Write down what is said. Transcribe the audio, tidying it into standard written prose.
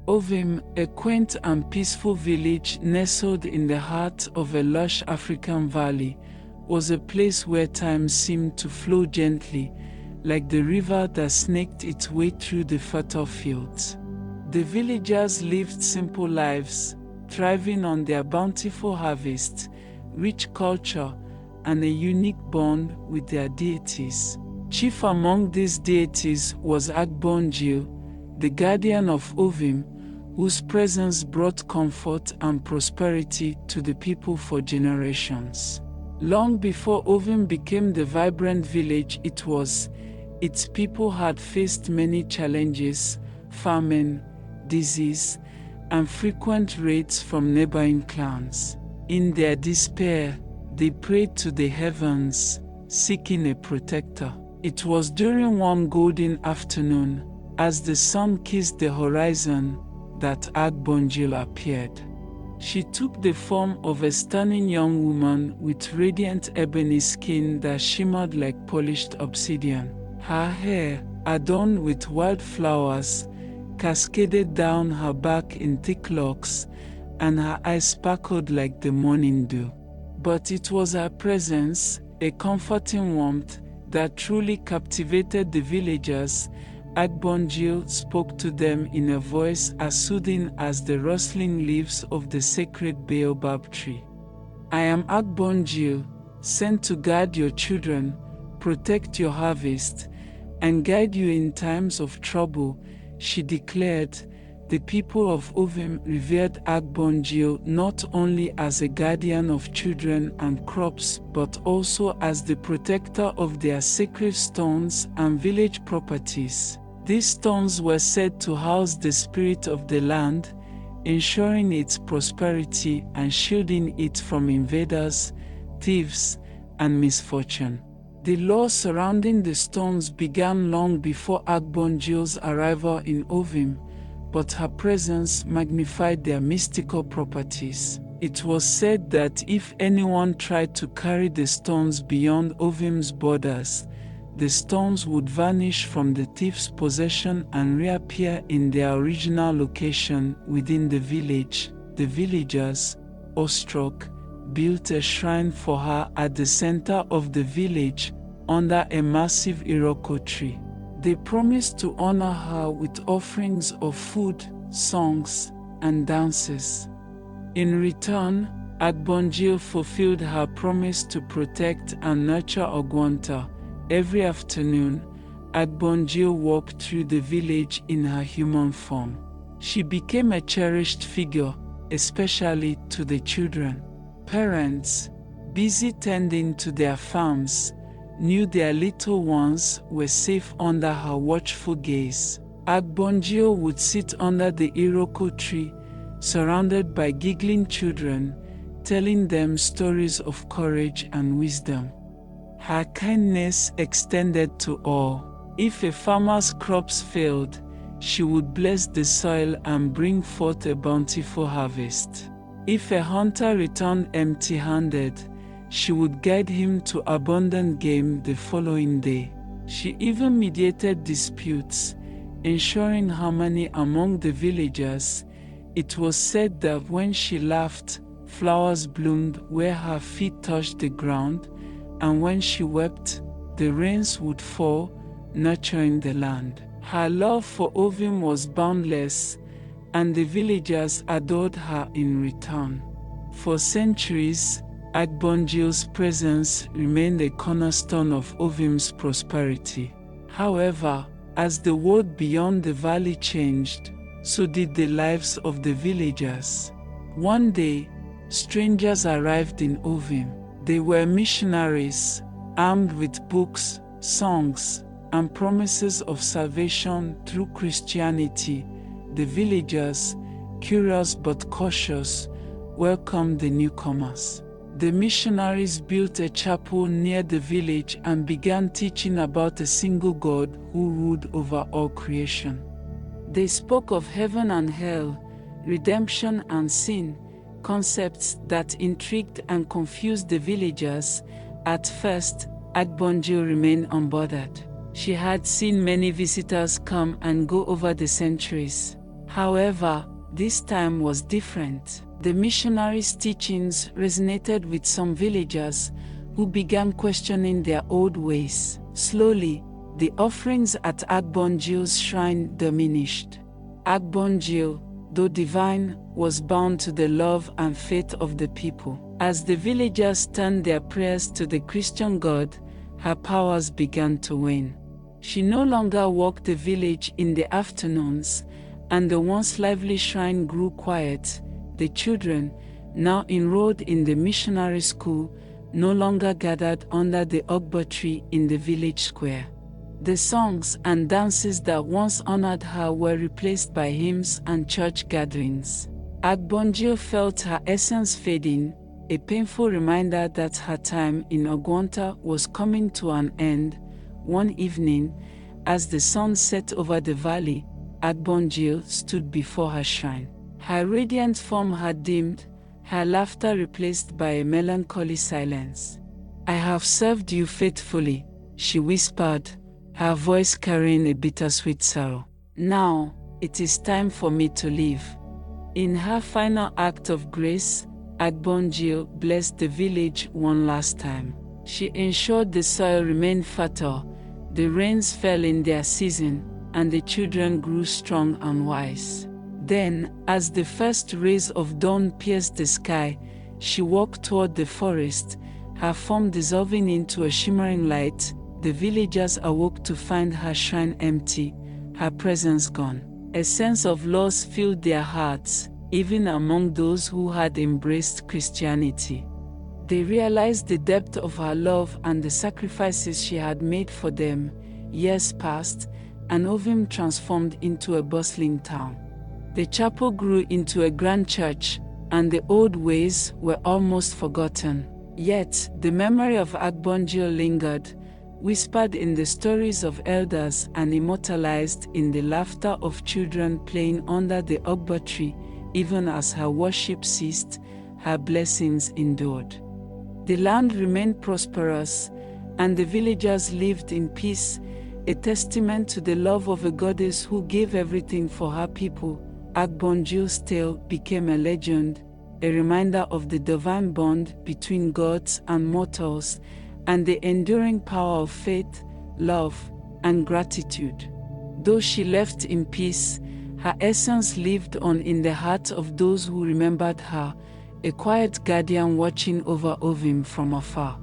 Ovim, a quaint and peaceful village nestled in the heart of a lush African valley, was a place where time seemed to flow gently, like the river that snaked its way through the fertile fields. The villagers lived simple lives, thriving on their bountiful harvest, rich culture, and a unique bond with their deities. Chief among these deities was Agbongele, the guardian of Ovim, whose presence brought comfort and prosperity to the people for generations. Long before Ovim became the vibrant village it was, its people had faced many challenges: famine, disease, and frequent raids from neighboring clans. In their despair, they prayed to the heavens, seeking a protector. It was during one golden afternoon, as the sun kissed the horizon, that Agbongele appeared. She took the form of a stunning young woman with radiant ebony skin that shimmered like polished obsidian. Her hair, adorned with wildflowers, cascaded down her back in thick locks, and her eyes sparkled like the morning dew. But it was her presence, a comforting warmth, that truly captivated the villagers. Agbongele spoke to them in a voice as soothing as the rustling leaves of the sacred baobab tree. "I am Agbongele, sent to guard your children, protect your harvest, and guide you in times of trouble," she declared. The people of Ovim revered Agbongele not only as a guardian of children and crops, but also as the protector of their sacred stones and village properties. These stones were said to house the spirit of the land, ensuring its prosperity and shielding it from invaders, thieves, and misfortune. The law surrounding the stones began long before Agbongele's arrival in Ovim, but her presence magnified their mystical properties. It was said that if anyone tried to carry the stones beyond Ovim's borders, the stones would vanish from the thief's possession and reappear in their original location within the village. The villagers, awestruck, built a shrine for her at the center of the village, under a massive iroko tree. They promised to honor her with offerings of food, songs, and dances. In return, Agbongele fulfilled her promise to protect and nurture Ugwunta. Every afternoon, Agbongele walked through the village in her human form. She became a cherished figure, especially to the children. Parents, busy tending to their farms, knew their little ones were safe under her watchful gaze. Agbongele would sit under the iroko tree, surrounded by giggling children, telling them stories of courage and wisdom. Her kindness extended to all. If a farmer's crops failed, she would bless the soil and bring forth a bountiful harvest. If a hunter returned empty-handed, she would guide him to abundant game the following day. She even mediated disputes, ensuring harmony among the villagers. It was said that when she laughed, flowers bloomed where her feet touched the ground, and when she wept, the rains would fall, nurturing the land. Her love for Ovim was boundless, and the villagers adored her in return. For centuries, Agbongele's presence remained a cornerstone of Ovim's prosperity. However, as the world beyond the valley changed, so did the lives of the villagers. One day, strangers arrived in Ovim. They were missionaries, armed with books, songs, and promises of salvation through Christianity. The villagers, curious but cautious, welcomed the newcomers. The missionaries built a chapel near the village and began teaching about a single God who ruled over all creation. They spoke of heaven and hell, redemption and sin, concepts that intrigued and confused the villagers. At first, Agbongele remained unbothered. She had seen many visitors come and go over the centuries. However, this time was different. The missionaries' teachings resonated with some villagers who began questioning their old ways. Slowly, the offerings at Agbongele's shrine diminished. Agbongele, though divine, was bound to the love and faith of the people. As the villagers turned their prayers to the Christian God, her powers began to wane. She no longer walked the village in the afternoons, and the once lively shrine grew quiet. The children, now enrolled in the missionary school, no longer gathered under the Ugba tree in the village square. The songs and dances that once honored her were replaced by hymns and church gatherings. Agbongele felt her essence fading, a painful reminder that her time in Ugwunta was coming to an end. One evening, as the sun set over the valley, Agbongele stood before her shrine. Her radiant form had dimmed, her laughter replaced by a melancholy silence. "I have served you faithfully," she whispered, her voice carrying a bittersweet sorrow. "Now, it is time for me to leave." In her final act of grace, Agbongele blessed the village one last time. She ensured the soil remained fertile, the rains fell in their season, and the children grew strong and wise. Then, as the first rays of dawn pierced the sky, she walked toward the forest, her form dissolving into a shimmering light. The villagers awoke to find her shrine empty, her presence gone. A sense of loss filled their hearts, even among those who had embraced Christianity. They realized the depth of her love and the sacrifices she had made for them. Years passed, and Ovim transformed into a bustling town. The chapel grew into a grand church, and the old ways were almost forgotten. Yet, the memory of Agbongele lingered, whispered in the stories of elders and immortalized in the laughter of children playing under the Ugba tree. Even as her worship ceased, her blessings endured. The land remained prosperous, and the villagers lived in peace, a testament to the love of a goddess who gave everything for her people. Agbongele's tale became a legend, a reminder of the divine bond between gods and mortals, and the enduring power of faith, love, and gratitude. Though she left in peace, her essence lived on in the hearts of those who remembered her, a quiet guardian watching over Ovim from afar.